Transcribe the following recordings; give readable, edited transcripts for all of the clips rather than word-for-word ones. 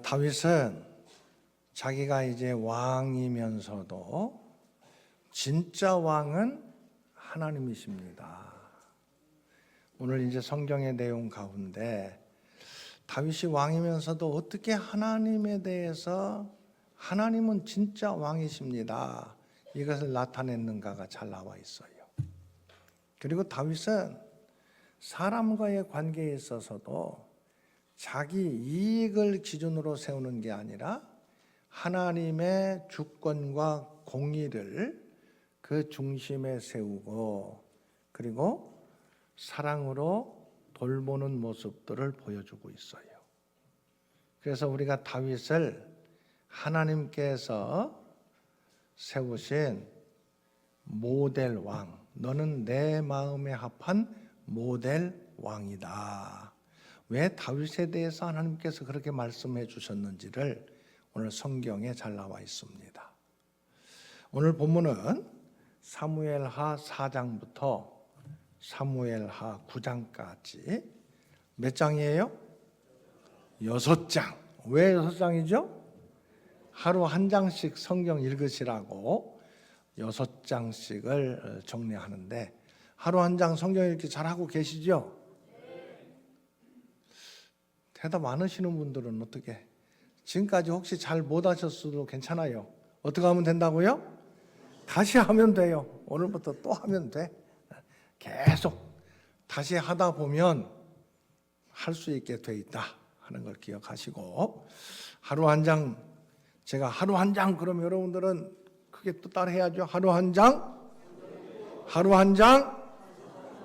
다윗은 자기가 이제 왕이면서도 진짜 왕은 하나님이십니다. 오늘 이제 성경의 내용 가운데 다윗이 왕이면서도 어떻게 하나님에 대해서 하나님은 진짜 왕이십니다, 이것을 나타냈는가가 잘 나와 있어요. 그리고 다윗은 사람과의 관계에 있어서도 자기 이익을 기준으로 세우는 게 아니라 하나님의 주권과 공의를 그 중심에 세우고, 그리고 사랑으로 돌보는 모습들을 보여주고 있어요. 그래서 우리가 다윗을 하나님께서 세우신 모델 왕, 너는 내 마음에 합한 모델 왕이다. 왜 다윗에 대해서 하나님께서 그렇게 말씀해 주셨는지를 오늘 성경에 잘 나와 있습니다. 오늘 본문은 사무엘하 4장부터 사무엘하 9장까지 몇 장이에요? 6장. 왜 6장이죠? 하루 한 장씩 성경 읽으시라고 6장씩을 정리하는데, 하루 한 장 성경 읽기 잘하고 계시죠? 대답 안 하시는 분들은 어떻게? 지금까지 혹시 잘 못하셨어도 괜찮아요. 어떻게 하면 된다고요? 다시 하면 돼요. 오늘부터 또 하면 돼. 계속 다시 하다 보면 할 수 있게 돼 있다 하는 걸 기억하시고, 하루 한 장, 제가 하루 한 장 그러면 여러분들은 크게 또 따라해야죠. 하루 한 장, 하루 한 장,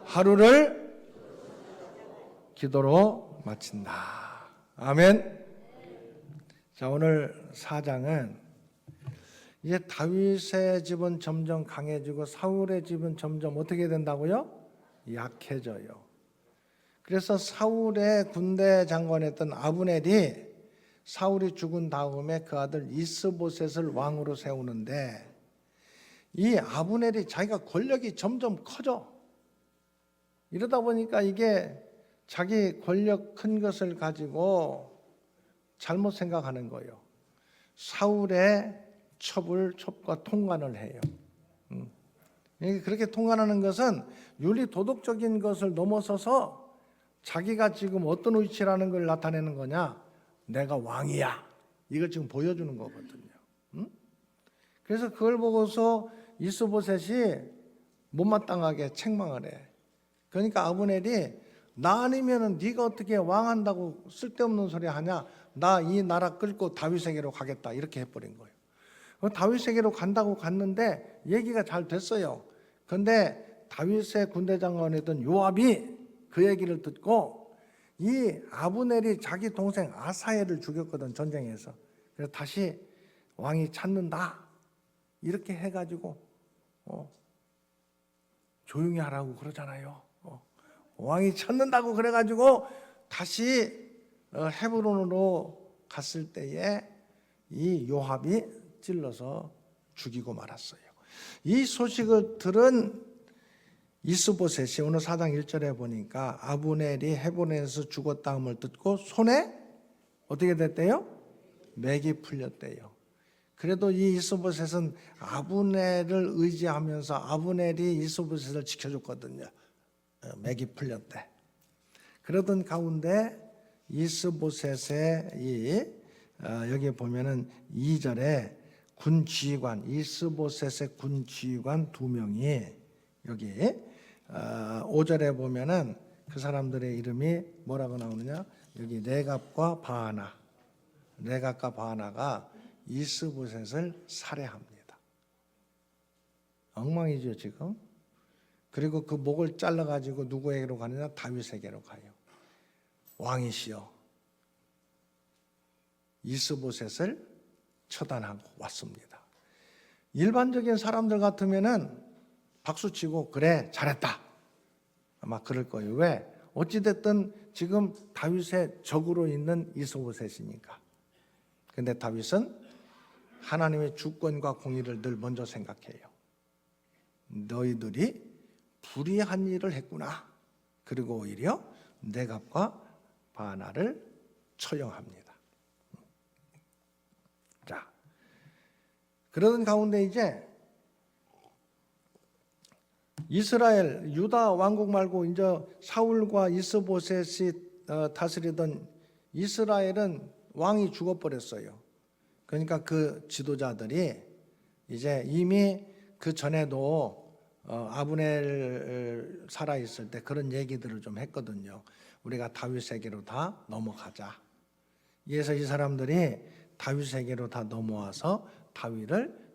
하루를 기도로 마친다. 아멘. 자, 오늘 4장은 이제 다윗의 집은 점점 강해지고 사울의 집은 점점 어떻게 된다고요? 약해져요. 그래서 사울의 군대 장관이었던 아브넬이 사울이 죽은 다음에 그 아들 이스보셋을 왕으로 세우는데, 이 아브넬이 자기가 권력이 점점 커져. 이러다 보니까 이게 자기 권력 큰 것을 가지고 잘못 생각하는 거예요. 사울의 첩과 통관을 해요. 그렇게 통관하는 것은 윤리 도덕적인 것을 넘어서서 자기가 지금 어떤 위치라는 걸 나타내는 거냐? 내가 왕이야, 이걸 지금 보여주는 거거든요. 그래서 그걸 보고서 이스보셋이 못마땅하게 책망을 해. 그러니까 아브넬이 나 아니면은 네가 어떻게 왕한다고 쓸데없는 소리 하냐? 나 이 나라 끌고 다윗에게로 가겠다, 이렇게 해버린 거예요. 다윗에게로 간다고 갔는데 얘기가 잘 됐어요. 그런데 다윗의 군대 장관이었던 요압이 그 얘기를 듣고, 이 아브넬이 자기 동생 아사엘을 죽였거든, 전쟁에서. 그래서 다시 왕이 찾는다 이렇게 해가지고 조용히 하라고 그러잖아요. 왕이 찾는다고 그래가지고 다시 헤브론으로 갔을 때에 이 요압이 찔러서 죽이고 말았어요. 이 소식을 들은 이스보셋이 오늘 4장 1절에 보니까 아브넬이 헤브론에서 죽었다음을 듣고 손에 어떻게 됐대요? 맥이 풀렸대요. 그래도 이 이스보셋은 아브넬을 의지하면서 아브넬이 이스보셋을 지켜줬거든요. 맥이 풀렸대. 그러던 가운데 이스보셋의 여기 보면은 2절에 군 지휘관, 이스보셋의 군 지휘관 2명이 여기 5절에 보면은 그 사람들의 이름이 뭐라고 나오느냐? 여기 레갑과 바하나, 레갑과 바하나가 이스보셋을 살해합니다. 엉망이죠 지금. 그리고 그 목을 잘라가지고 누구에게로 가느냐? 다윗에게로 가요. 왕이시여, 이스보셋을 처단하고 왔습니다. 일반적인 사람들 같으면은 박수치고 그래 잘했다 아마 그럴 거예요. 왜? 어찌됐든 지금 다윗의 적으로 있는 이스보셋이니까. 그런데 다윗은 하나님의 주권과 공의를 늘 먼저 생각해요. 너희들이 불의한 일을 했구나. 그리고 오히려 레갑과 바하나를 처형합니다. 그러던 가운데 이제 이스라엘 유다 왕국 말고 이제 사울과 이스보셋이 다스리던 이스라엘은 왕이 죽어버렸어요. 그러니까 그 지도자들이 이제 이미 그 전에도 아브넬 살아 있을 때 그런 얘기들을 좀 했거든요. 우리가 다윗에게로 다 넘어가자. 그래서 이 사람들이 다윗에게로 다 넘어와서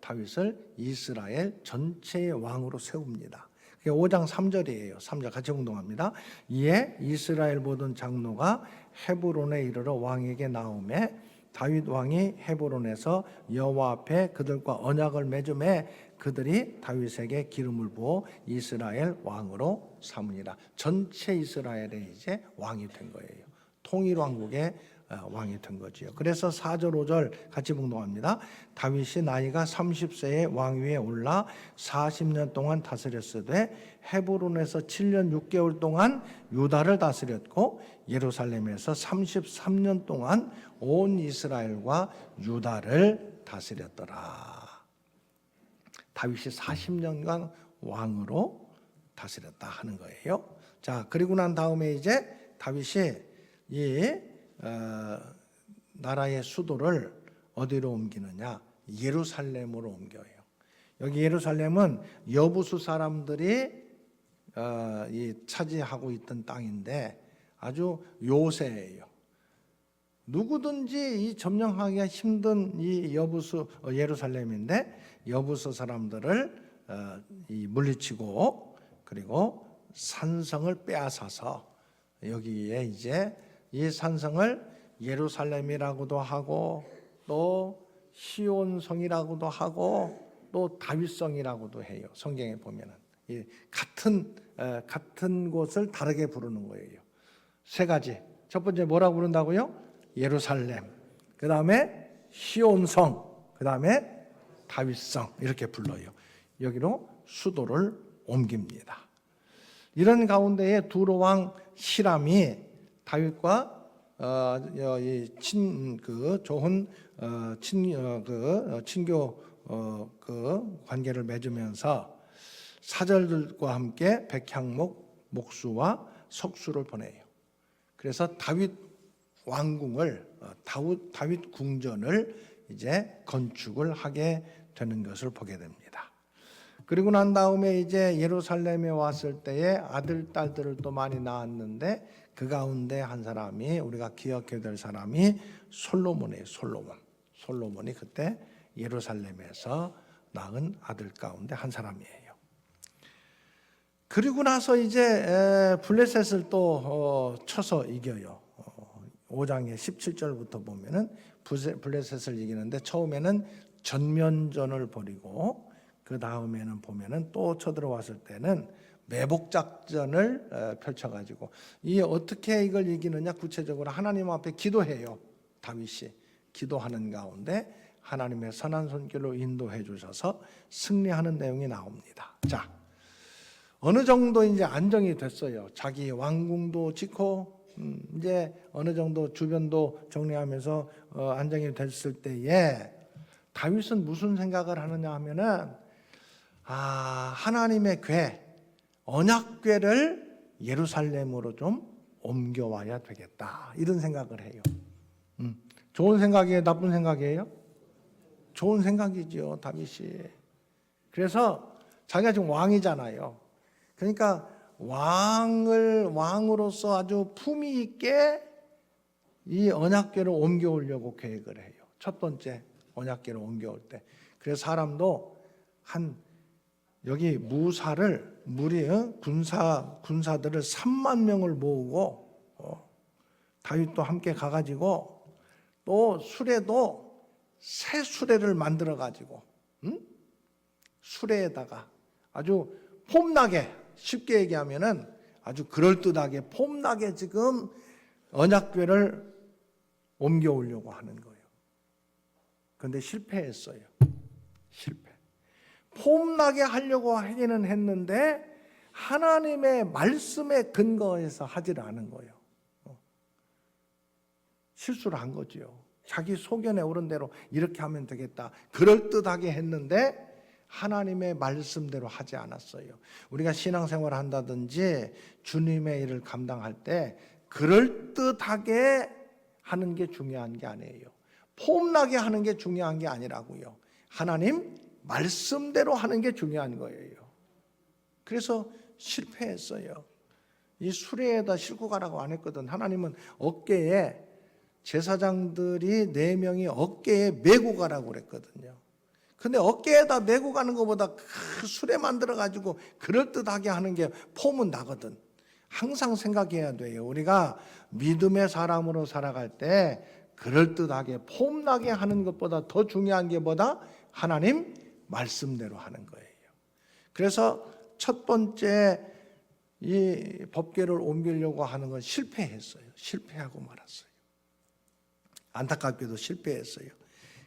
다윗을 이스라엘 전체의 왕으로 세웁니다. 그게 5장 3절이에요. 3절 같이 공동합니다. 이에 이스라엘 모든 장로가 헤브론에 이르러 왕에게 나오매 다윗 왕이 헤브론에서 여호와 앞에 그들과 언약을 맺음에 그들이 다윗에게 기름을 부어 이스라엘 왕으로 삼으니라. 전체 이스라엘의 이제 왕이 된 거예요. 통일 왕국의 왕이 된 거지요. 그래서 4절 5절 같이 봉독합니다. 다윗이 나이가 30세에 왕위에 올라 40년 동안 다스렸으되 헤브론에서 7년 6개월 동안 유다를 다스렸고 예루살렘에서 33년 동안 온 이스라엘과 유다를 다스렸더라. 다윗이 40년간 왕으로 다스렸다 하는 거예요. 자, 그리고 난 다음에 이제 다윗이 이 나라의 수도를 어디로 옮기느냐? 예루살렘으로 옮겨요. 여기 예루살렘은 여부수 사람들이 차지하고 있던 땅인데 아주 요새예요. 누구든지 이 점령하기가 힘든 이 여부수 예루살렘인데 여부수 사람들을 물리치고 그리고 산성을 빼앗아서 여기에 이제 이 산성을 예루살렘이라고도 하고 또 시온성이라고도 하고 또 다윗성이라고도 해요. 성경에 보면은 같은 곳을 다르게 부르는 거예요. 세 가지. 첫 번째 뭐라고 부른다고요? 예루살렘. 그 다음에 시온성. 그 다음에 다윗성 이렇게 불러요. 여기로 수도를 옮깁니다. 이런 가운데에 두로 왕 시람이 다윗과 좋은 친교 관계를 맺으면서 사절들과 함께 백향목, 목수와 석수를 보내요. 그래서 다윗 왕궁을 다윗 궁전을 이제 건축을 하게 되는 것을 보게 됩니다. 그리고 난 다음에 이제 예루살렘에 왔을 때에 아들, 딸들을 또 많이 낳았는데 그 가운데 한 사람이 우리가 기억해야 될 사람이 솔로몬이에요. 솔로몬이 그때 예루살렘에서 낳은 아들 가운데 한 사람이에요. 그리고 나서 이제 블레셋을 또 쳐서 이겨요. 5장의 17절부터 보면은 블레셋을 이기는데 처음에는 전면전을 벌이고 그 다음에는 보면은 또 쳐들어왔을 때는 매복 작전을 펼쳐가지고 이 어떻게 이걸 이기느냐 구체적으로 하나님 앞에 기도해요. 다윗이 기도하는 가운데 하나님의 선한 손길로 인도해 주셔서 승리하는 내용이 나옵니다. 자, 어느 정도 이제 안정이 됐어요. 자기 왕궁도 짓고 이제 어느 정도 주변도 정리하면서 안정이 됐을 때에 다윗은 무슨 생각을 하느냐 하면은 하나님의 궤 언약궤를 예루살렘으로 좀 옮겨와야 되겠다 이런 생각을 해요. 좋은 생각이에요? 나쁜 생각이에요? 좋은 생각이죠. 다윗이. 그래서 자기가 지금 왕이잖아요. 그러니까 왕으로서 아주 품위 있게 이 언약궤를 옮겨오려고 계획을 해요. 첫 번째 언약궤를 옮겨올 때. 그래서 사람도 여기 군사들을 3만 명을 모으고 다윗도 함께 가가지고 또 수레도 새 수레를 만들어 가지고 수레에다가 아주 폼나게 쉽게 얘기하면은 아주 그럴듯하게 폼나게 지금 언약궤를 옮겨오려고 하는 거예요. 그런데 실패했어요. 폼나게 하려고 하기는 했는데 하나님의 말씀에 근거해서 하지를 않은 거예요. 실수를 한 거죠. 자기 소견에 오른 대로 이렇게 하면 되겠다, 그럴듯하게 했는데 하나님의 말씀대로 하지 않았어요. 우리가 신앙생활을 한다든지 주님의 일을 감당할 때 그럴듯하게 하는 게 중요한 게 아니에요. 폼나게 하는 게 중요한 게 아니라고요. 하나님 말씀대로 하는 게 중요한 거예요. 그래서 실패했어요. 이 수레에다 싣고 가라고 안 했거든. 하나님은 어깨에, 제사장들이 4명이 어깨에 메고 가라고 그랬거든요. 근데 어깨에다 메고 가는 것보다 그 수레 만들어 가지고 그럴듯하게 하는 게 폼은 나거든. 항상 생각해야 돼요. 우리가 믿음의 사람으로 살아갈 때 그럴듯하게 폼나게 하는 것보다 더 중요한 게 뭐다? 하나님 말씀대로 하는 거예요. 그래서 첫 번째 이 법궤를 옮기려고 하는 건 실패했어요. 실패하고 말았어요. 안타깝게도 실패했어요.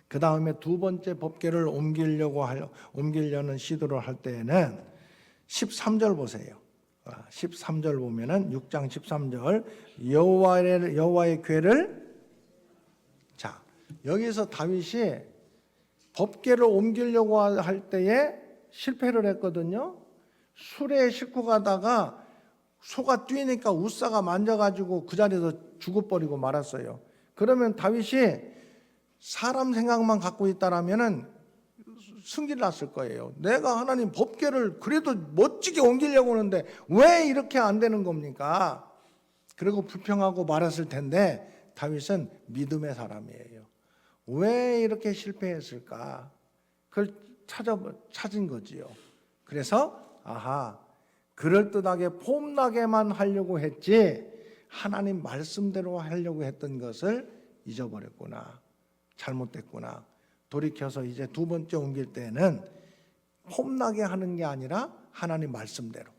그 다음에 두 번째 법궤를 옮기려는 시도를 할 때에는 13절 보세요. 13절 보면은 6장 13절 여호와의 궤를, 자, 여기서 다윗이 법궤를 옮기려고 할 때에 실패를 했거든요. 수레에 싣고 가다가 소가 뛰니까 우사가 만져가지고 그 자리에서 죽어버리고 말았어요. 그러면 다윗이 사람 생각만 갖고 있다라면은 승질 났을 거예요. 내가 하나님 법궤를 그래도 멋지게 옮기려고 하는데 왜 이렇게 안 되는 겁니까? 그리고 불평하고 말았을 텐데 다윗은 믿음의 사람이에요. 왜 이렇게 실패했을까? 그걸 찾은 거지요. 그래서 그럴듯하게 폼나게만 하려고 했지 하나님 말씀대로 하려고 했던 것을 잊어버렸구나. 잘못됐구나. 돌이켜서 이제 두 번째 옮길 때는 폼나게 하는 게 아니라 하나님 말씀대로.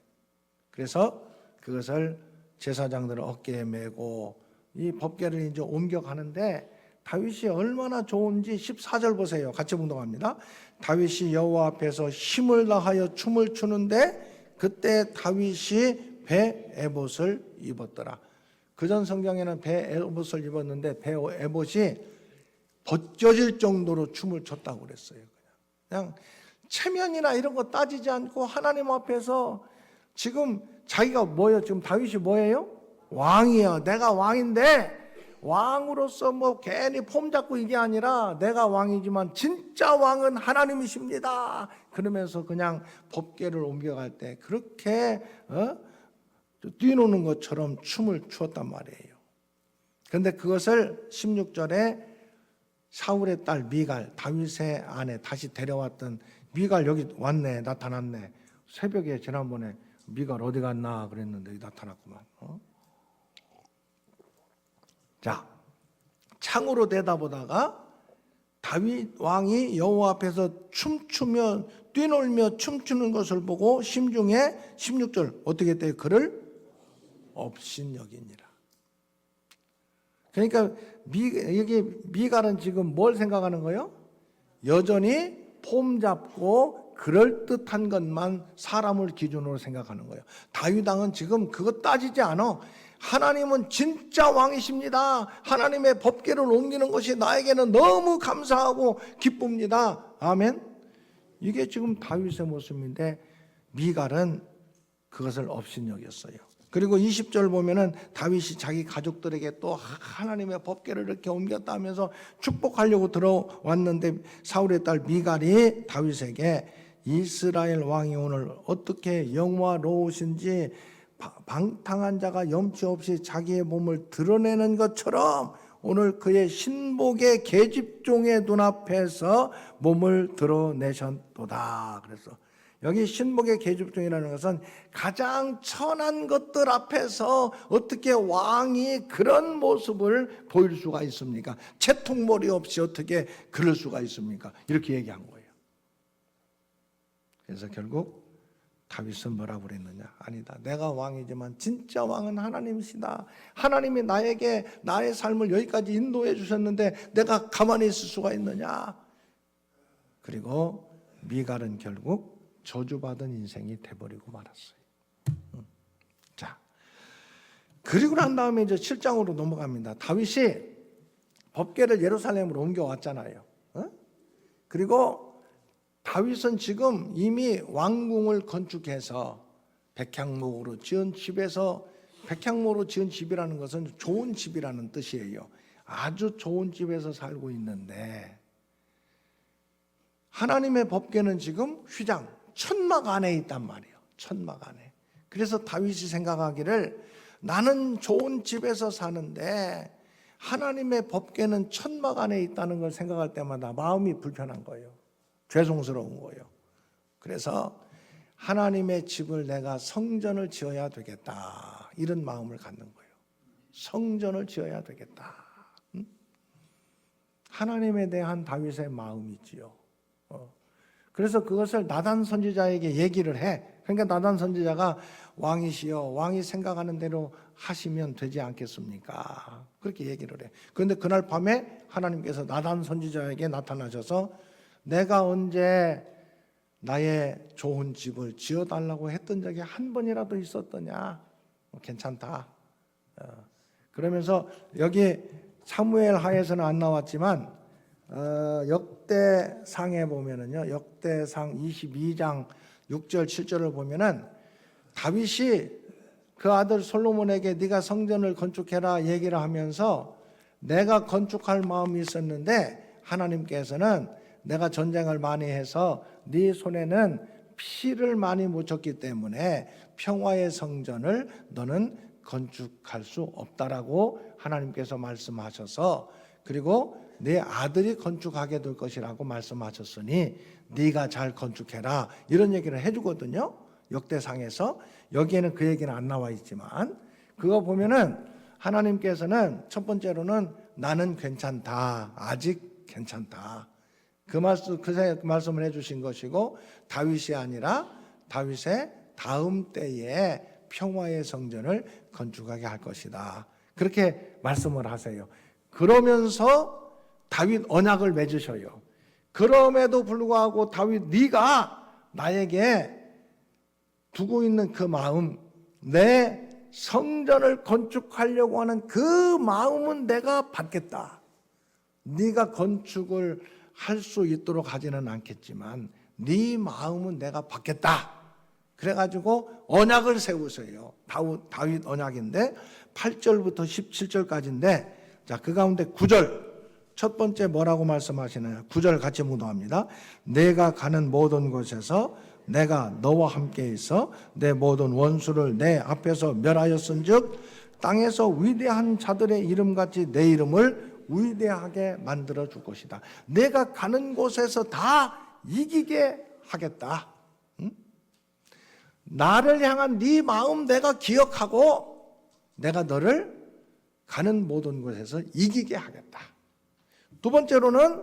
그래서 그것을 제사장들을 어깨에 메고 이 법궤를 이제 옮겨가는데 다윗이 얼마나 좋은지 14절 보세요. 같이 묵독합니다. 다윗이 여호와 앞에서 힘을 다하여 춤을 추는데 그때 다윗이 배 에봇을 입었더라. 그전 성경에는 배 에봇을 입었는데 배 에봇이 벗겨질 정도로 춤을 췄다고 그랬어요. 그냥 체면이나 이런 거 따지지 않고 하나님 앞에서 지금 자기가 뭐예요? 지금 다윗이 뭐예요? 왕이에요. 내가 왕인데 왕으로서 뭐 괜히 폼 잡고 이게 아니라 내가 왕이지만 진짜 왕은 하나님이십니다. 그러면서 그냥 법궤를 옮겨갈 때 그렇게 뛰노는 것처럼 춤을 추었단 말이에요. 그런데 그것을 16절에 사울의 딸 미갈, 다윗의 아내 다시 데려왔던 미갈 여기 왔네, 나타났네. 새벽에 지난번에 미갈 어디 갔나 그랬는데 나타났구만. 자, 창으로 내다보다가 다윗 왕이 여호와 앞에서 춤추며 뛰놀며 춤추는 것을 보고 심중에 16절 어떻게 했대요? 그를 업신여기니라. 그러니까 여기 미갈은 지금 뭘 생각하는 거예요? 여전히 폼 잡고 그럴듯한 것만 사람을 기준으로 생각하는 거예요. 다윗 왕은 지금 그거 따지지 않아. 하나님은 진짜 왕이십니다. 하나님의 법궤를 옮기는 것이 나에게는 너무 감사하고 기쁩니다. 아멘. 이게 지금 다윗의 모습인데 미갈은 그것을 업신여겼어요. 그리고 20절 보면은 다윗이 자기 가족들에게 또 하나님의 법궤를 이렇게 옮겼다 하면서 축복하려고 들어왔는데 사울의 딸 미갈이 다윗에게 이스라엘 왕이 오늘 어떻게 영화로우신지 방탕한 자가 염치 없이 자기의 몸을 드러내는 것처럼 오늘 그의 신복의 계집종의 눈앞에서 몸을 드러내셨도다. 그래서 여기 신복의 계집종이라는 것은 가장 천한 것들 앞에서 어떻게 왕이 그런 모습을 보일 수가 있습니까? 채통머리 없이 어떻게 그럴 수가 있습니까? 이렇게 얘기한 거예요. 그래서 결국 다윗은 뭐라고 그랬느냐? 아니다. 내가 왕이지만 진짜 왕은 하나님이시다. 하나님이 나에게 나의 삶을 여기까지 인도해 주셨는데 내가 가만히 있을 수가 있느냐? 그리고 미갈은 결국 저주받은 인생이 돼버리고 말았어요. 자, 그리고 난 다음에 이제 7장으로 넘어갑니다. 다윗이 법궤를 예루살렘으로 옮겨왔잖아요. 그리고 다윗은 지금 이미 왕궁을 건축해서 백향목으로 지은 집에서, 백향목으로 지은 집이라는 것은 좋은 집이라는 뜻이에요. 아주 좋은 집에서 살고 있는데 하나님의 법궤는 지금 휘장, 천막 안에 있단 말이에요. 천막 안에. 그래서 다윗이 생각하기를 나는 좋은 집에서 사는데 하나님의 법궤는 천막 안에 있다는 걸 생각할 때마다 마음이 불편한 거예요. 죄송스러운 거예요. 그래서 하나님의 집을 내가 성전을 지어야 되겠다, 이런 마음을 갖는 거예요. 성전을 지어야 되겠다. 하나님에 대한 다윗의 마음이지요. 그래서 그것을 나단 선지자에게 얘기를 해. 그러니까 나단 선지자가 왕이시여, 왕이 생각하는 대로 하시면 되지 않겠습니까? 그렇게 얘기를 해. 그런데 그날 밤에 하나님께서 나단 선지자에게 나타나셔서 내가 언제 나의 좋은 집을 지어달라고 했던 적이 한 번이라도 있었더냐? 괜찮다. 그러면서 여기 사무엘 하에서는 안 나왔지만 역대상에 보면은요, 역대상 22장 6절 7절을 보면은 다윗이 그 아들 솔로몬에게 네가 성전을 건축해라 얘기를 하면서 내가 건축할 마음이 있었는데 하나님께서는 내가 전쟁을 많이 해서 네 손에는 피를 많이 묻혔기 때문에 평화의 성전을 너는 건축할 수 없다라고 하나님께서 말씀하셔서, 그리고 내 아들이 건축하게 될 것이라고 말씀하셨으니 네가 잘 건축해라, 이런 얘기를 해주거든요. 역대상에서. 여기에는 그 얘기는 안 나와 있지만 그거 보면은 하나님께서는 첫 번째로는 나는 괜찮다, 아직 괜찮다, 그 말씀을 해주신 것이고, 다윗이 아니라 다윗의 다음 때에 평화의 성전을 건축하게 할 것이다, 그렇게 말씀을 하세요. 그러면서 다윗 언약을 맺으셔요. 그럼에도 불구하고 다윗, 네가 나에게 두고 있는 그 마음, 내 성전을 건축하려고 하는 그 마음은 내가 받겠다. 네가 건축을 할 수 있도록 하지는 않겠지만 네 마음은 내가 받겠다. 그래가지고 언약을 세우세요. 다윗 언약인데 8절부터 17절까지인데, 자, 그 가운데 9절 첫 번째 뭐라고 말씀하시느냐. 9절 같이 묵도합니다. 내가 가는 모든 곳에서 내가 너와 함께 있어 내 모든 원수를 내 앞에서 멸하였은즉 땅에서 위대한 자들의 이름같이 내 이름을 위대하게 만들어 줄 것이다. 내가 가는 곳에서 다 이기게 하겠다. 나를 향한 네 마음 내가 기억하고 내가 너를 가는 모든 곳에서 이기게 하겠다. 두 번째로는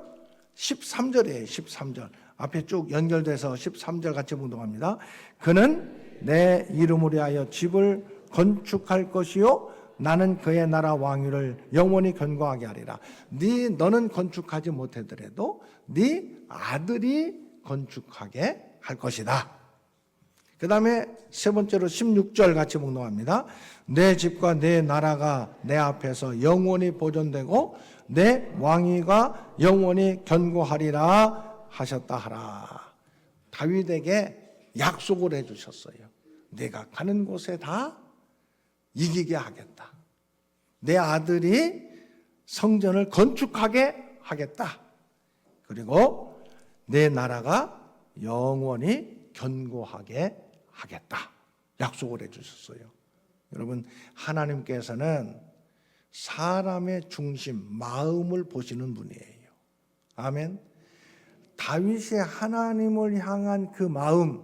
13절이에요. 13절 앞에 쭉 연결돼서 13절 같이 묵동합니다. 그는 내 이름을 위하여 집을 건축할 것이요 나는 그의 나라 왕위를 영원히 견고하게 하리라. 너는 건축하지 못하더라도 네 아들이 건축하게 할 것이다. 그 다음에 세 번째로 16절 같이 묵동합니다. 내 집과 내 나라가 내 앞에서 영원히 보존되고 내 왕위가 영원히 견고하리라 하셨다 하라. 다윗에게 약속을 해주셨어요. 내가 가는 곳에 다 이기게 하겠다. 내 아들이 성전을 건축하게 하겠다. 그리고 내 나라가 영원히 견고하게 하겠다. 약속을 해주셨어요. 여러분, 하나님께서는 사람의 중심, 마음을 보시는 분이에요. 아멘. 다윗이 하나님을 향한 그 마음,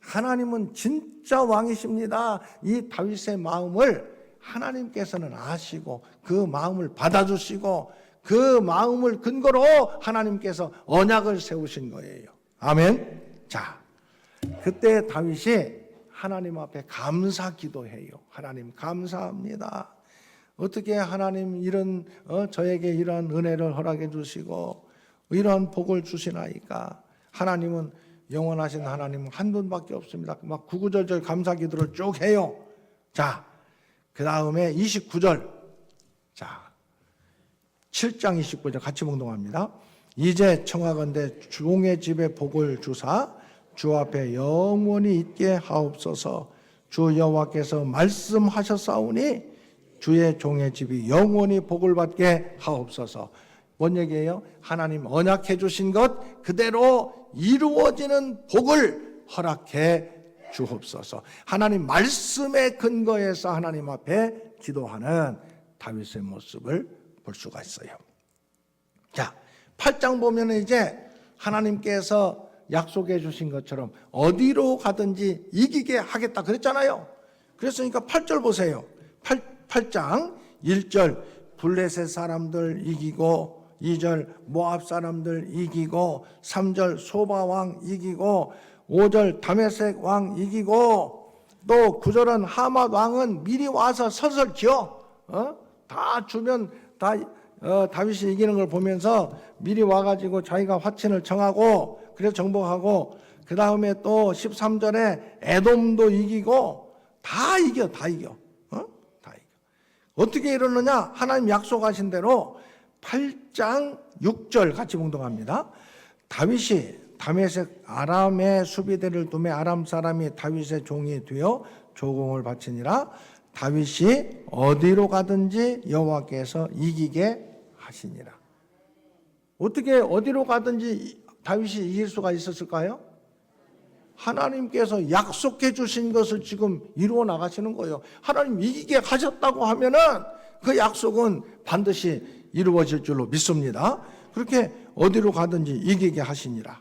하나님은 진짜 왕이십니다. 이 다윗의 마음을 하나님께서는 아시고 그 마음을 받아주시고 그 마음을 근거로 하나님께서 언약을 세우신 거예요. 아멘. 자, 그때 다윗이 하나님 앞에 감사 기도해요. 하나님 감사합니다. 어떻게 하나님 저에게 이런 은혜를 허락해 주시고 이런 복을 주시나이까. 하나님은 영원하신 하나님은 한 분밖에 없습니다. 막 구구절절 감사 기도를 쭉 해요. 자, 그 다음에 29절. 자, 7장 29절 같이 봉독합니다. 이제 청하건대 종의 집에 복을 주사 주 앞에 영원히 있게 하옵소서. 주 여호와께서 말씀하셨사오니 주의 종의 집이 영원히 복을 받게 하옵소서. 뭔 얘기예요? 하나님 언약해 주신 것 그대로 이루어지는 복을 허락해 주옵소서. 하나님 말씀의 근거에서 하나님 앞에 기도하는 다윗의 모습을 볼 수가 있어요. 자, 8장 보면 이제 하나님께서 약속해 주신 것처럼 어디로 가든지 이기게 하겠다 그랬잖아요. 그랬으니까 8절 보세요. 8장 1절 블레셋 사람들 이기고, 2절 모압 사람들 이기고, 3절 소바 왕 이기고, 5절 다메섹 왕 이기고, 또 9절은 하맛 왕은 미리 와서 설설 지어 다 주면 다 다윗이 이기는 걸 보면서 미리 와가지고 자기가 화친을 정하고 그래서 정복하고, 그 다음에 또 13절에 에돔도 이기고 다 이겨. 다 이겨. 어떻게 이러느냐? 하나님 약속하신 대로 8장 6절 같이 봉독합니다. 다윗이 다메섹 아람의 수비대를 두매 아람 사람이 다윗의 종이 되어 조공을 바치니라. 다윗이 어디로 가든지 여호와께서 이기게 하시니라. 어떻게 어디로 가든지 다윗이 이길 수가 있었을까요? 하나님께서 약속해 주신 것을 지금 이루어 나가시는 거예요. 하나님 이기게 하셨다고 하면은 그 약속은 반드시 이루어질 줄로 믿습니다. 그렇게 어디로 가든지 이기게 하시니라.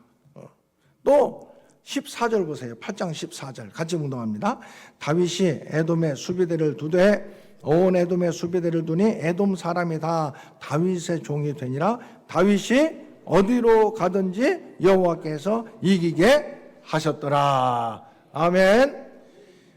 또 14절 보세요. 8장 14절 같이 봉독합니다. 다윗이 에돔의 수비대를 두되 온 에돔의 수비대를 두니 에돔 사람이 다 다윗의 종이 되니라. 다윗이 어디로 가든지 여호와께서 이기게 하셨더라. 아멘.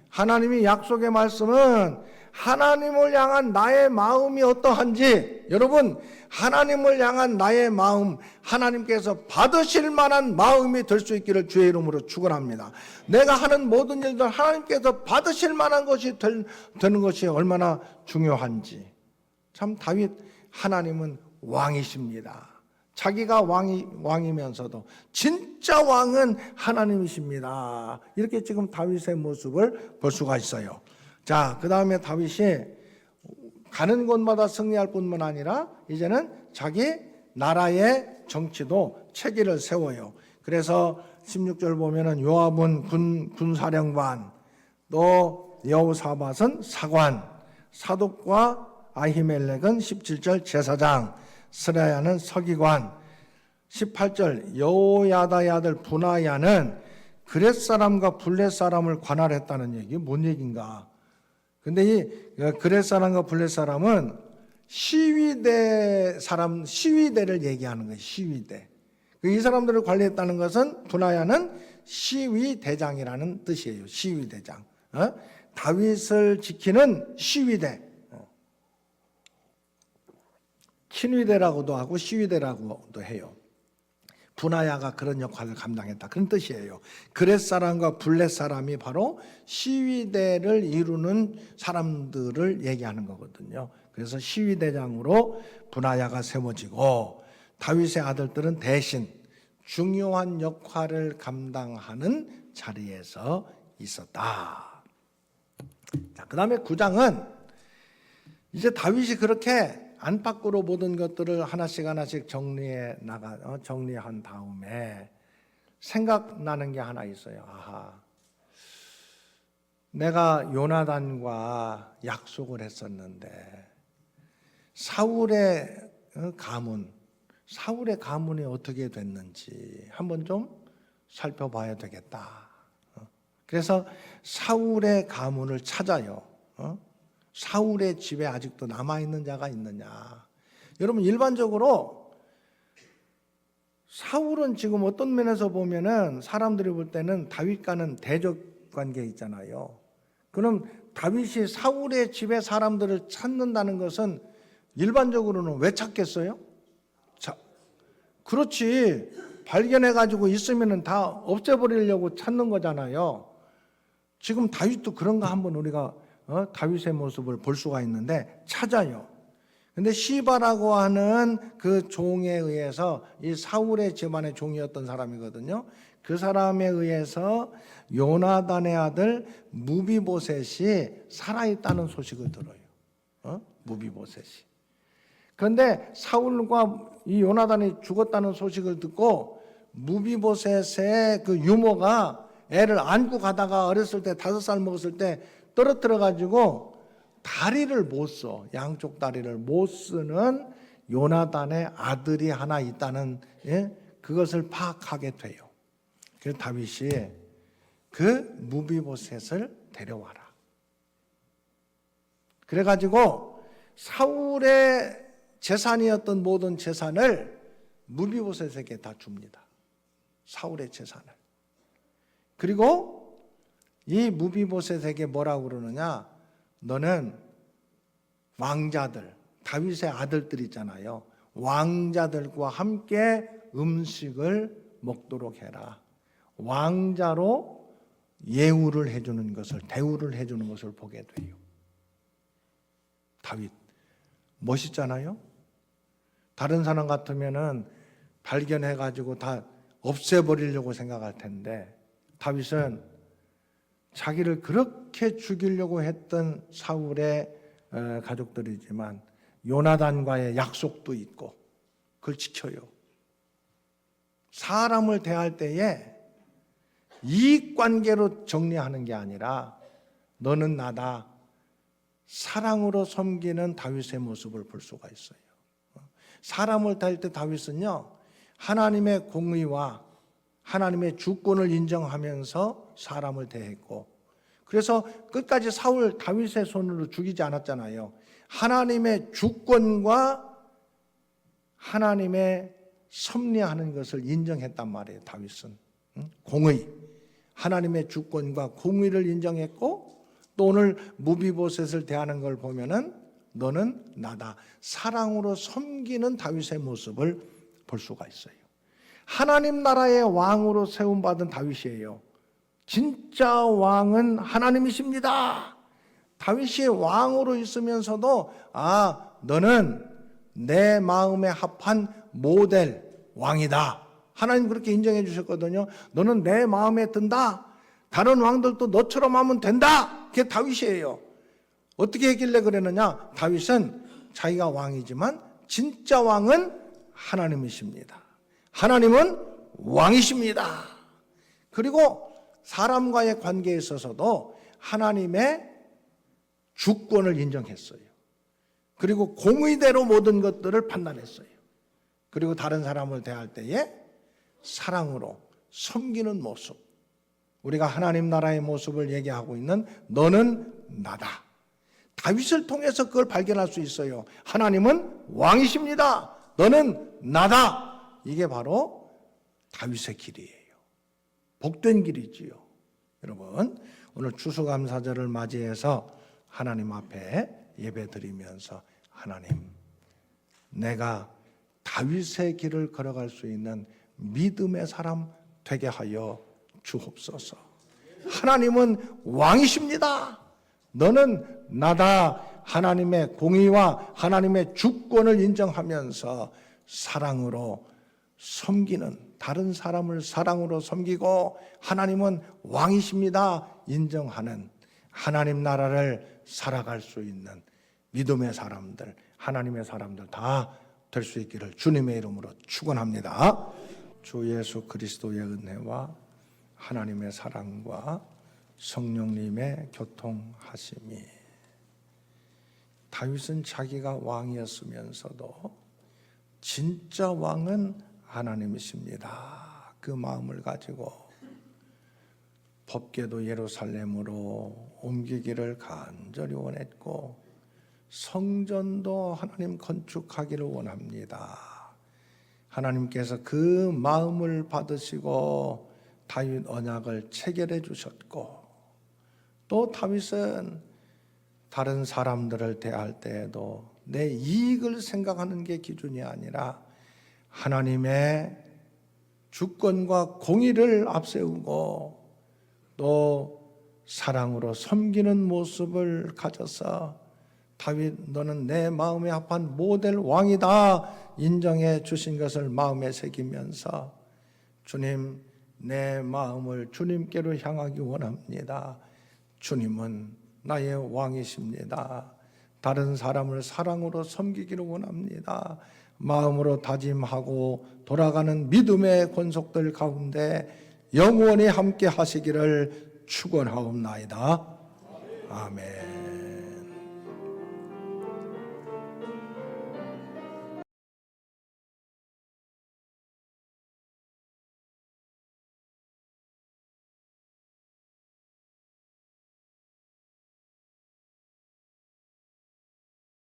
하나님이 약속의 말씀은 하나님을 향한 나의 마음이 어떠한지, 여러분 하나님을 향한 나의 마음, 하나님께서 받으실 만한 마음이 될 수 있기를 주의 이름으로 축원합니다. 내가 하는 모든 일들 하나님께서 받으실 만한 것이 되는 것이 얼마나 중요한지. 참 다윗, 하나님은 왕이십니다. 자기가 왕이면서도 진짜 왕은 하나님이십니다. 이렇게 지금 다윗의 모습을 볼 수가 있어요. 자, 그 다음에 다윗이 가는 곳마다 승리할 뿐만 아니라 이제는 자기 나라의 정치도 체계를 세워요. 그래서 16절 보면은 요압은 군사령관, 또 여호사밧은 사관, 사독과 아히멜렉은 17절 제사장, 스라야는 서기관, 18절 여호야다의 아들 분하야는 그렛 사람과 블렛 사람을 관할했다는 얘기. 뭔 얘기인가? 근데 이 그렛 사람과 블렛 사람은 시위대를 얘기하는 거예요. 시위대. 이 사람들을 관리했다는 것은 분하야는 시위대장이라는 뜻이에요. 시위대장. 다윗을 지키는 시위대. 친위대라고도 하고 시위대라고도 해요. 분하야가 그런 역할을 감당했다. 그런 뜻이에요. 그렛 사람과 블렛 사람이 바로 시위대를 이루는 사람들을 얘기하는 거거든요. 그래서 시위대장으로 분하야가 세워지고, 다윗의 아들들은 대신 중요한 역할을 감당하는 자리에서 있었다. 자, 그 다음에 9장은 이제 다윗이 그렇게 안팎으로 모든 것들을 하나씩 정리한 다음에 생각나는 게 하나 있어요. 아하, 내가 요나단과 약속을 했었는데 사울의 가문이 어떻게 됐는지 한번 좀 살펴봐야 되겠다. 그래서 사울의 가문을 찾아요. 사울의 집에 아직도 남아있는 자가 있느냐. 여러분, 일반적으로 사울은 지금 어떤 면에서 보면은 사람들이 볼 때는 다윗과는 대적 관계에 있잖아요. 그럼 다윗이 사울의 집에 사람들을 찾는다는 것은 일반적으로는 왜 찾겠어요? 자, 그렇지. 발견해가지고 있으면은 다 없애버리려고 찾는 거잖아요. 지금 다윗도 그런가 한번 우리가 다윗의 모습을 볼 수가 있는데 찾아요. 근데 시바라고 하는 그 종에 의해서, 이 사울의 집안의 종이었던 사람이거든요. 그 사람에 의해서 요나단의 아들 무비보셋이 살아있다는 소식을 들어요. 무비보셋이. 그런데 사울과 이 요나단이 죽었다는 소식을 듣고 무비보셋의 그 유모가 애를 안고 가다가 어렸을 때 5살 먹었을 때 떨어뜨려 가지고 다리를 못 써. 양쪽 다리를 못 쓰는 요나단의 아들이 하나 있다는, 그것을 파악하게 돼요. 그래서 다윗이 그 무비보셋을 데려와라. 그래가지고 사울의 재산이었던 모든 재산을 무비보셋에게 다 줍니다. 사울의 재산을. 그리고 이 무비보셋에게 뭐라고 그러느냐? 너는 왕자들, 다윗의 아들들 있잖아요. 왕자들과 함께 음식을 먹도록 해라. 왕자로 예우를 해주는 것을, 대우를 해주는 것을 보게 돼요. 다윗 멋있잖아요. 다른 사람 같으면은 발견해가지고 다 없애버리려고 생각할 텐데, 다윗은 자기를 그렇게 죽이려고 했던 사울의 가족들이지만 요나단과의 약속도 있고 그걸 지켜요. 사람을 대할 때에 이익관계로 정리하는 게 아니라 너는 나다, 사랑으로 섬기는 다윗의 모습을 볼 수가 있어요. 사람을 대할 때 다윗은요, 하나님의 공의와 하나님의 주권을 인정하면서 사람을 대했고, 그래서 끝까지 사울 다윗의 손으로 죽이지 않았잖아요. 하나님의 주권과 하나님의 섭리하는 것을 인정했단 말이에요. 다윗은 공의, 하나님의 주권과 공의를 인정했고, 또 오늘 무비보셋을 대하는 걸 보면은 너는 나다, 사랑으로 섬기는 다윗의 모습을 볼 수가 있어요. 하나님 나라의 왕으로 세움받은 다윗이에요. 진짜 왕은 하나님이십니다. 다윗이 왕으로 있으면서도 너는 내 마음에 합한 모델 왕이다. 하나님 그렇게 인정해 주셨거든요. 너는 내 마음에 든다. 다른 왕들도 너처럼 하면 된다. 그게 다윗이에요. 어떻게 했길래 그러느냐? 다윗은 자기가 왕이지만 진짜 왕은 하나님이십니다. 하나님은 왕이십니다. 그리고 사람과의 관계에 있어서도 하나님의 주권을 인정했어요. 그리고 공의대로 모든 것들을 판단했어요. 그리고 다른 사람을 대할 때에 사랑으로 섬기는 모습, 우리가 하나님 나라의 모습을 얘기하고 있는 너는 나다. 다윗을 통해서 그걸 발견할 수 있어요. 하나님은 왕이십니다. 너는 나다. 이게 바로 다윗의 길이에요. 복된 길이지요. 여러분, 오늘 추수감사절을 맞이해서 하나님 앞에 예배드리면서 하나님, 내가 다윗의 길을 걸어갈 수 있는 믿음의 사람 되게 하여 주옵소서. 하나님은 왕이십니다. 너는 나다. 하나님의 공의와 하나님의 주권을 인정하면서 사랑으로 섬기는, 다른 사람을 사랑으로 섬기고 하나님은 왕이십니다 인정하는 하나님 나라를 살아갈 수 있는 믿음의 사람들, 하나님의 사람들 다 될 수 있기를 주님의 이름으로 축원합니다. 주 예수 그리스도의 은혜와 하나님의 사랑과 성령님의 교통하심이, 다윗은 자기가 왕이었으면서도 진짜 왕은 하나님이십니다. 그 마음을 가지고 법궤도 예루살렘으로 옮기기를 간절히 원했고, 성전도 하나님 건축하기를 원합니다. 하나님께서 그 마음을 받으시고 다윗 언약을 체결해 주셨고, 또 다윗은 다른 사람들을 대할 때에도 내 이익을 생각하는 게 기준이 아니라 하나님의 주권과 공의를 앞세우고 또 사랑으로 섬기는 모습을 가져서 다윗 너는 내 마음에 합한 모델 왕이다 인정해 주신 것을 마음에 새기면서 주님 내 마음을 주님께로 향하기 원합니다. 주님은 나의 왕이십니다. 다른 사람을 사랑으로 섬기기를 원합니다. 마음으로 다짐하고 돌아가는 믿음의 권속들 가운데 영원히 함께 하시기를 축원하옵나이다. 아멘.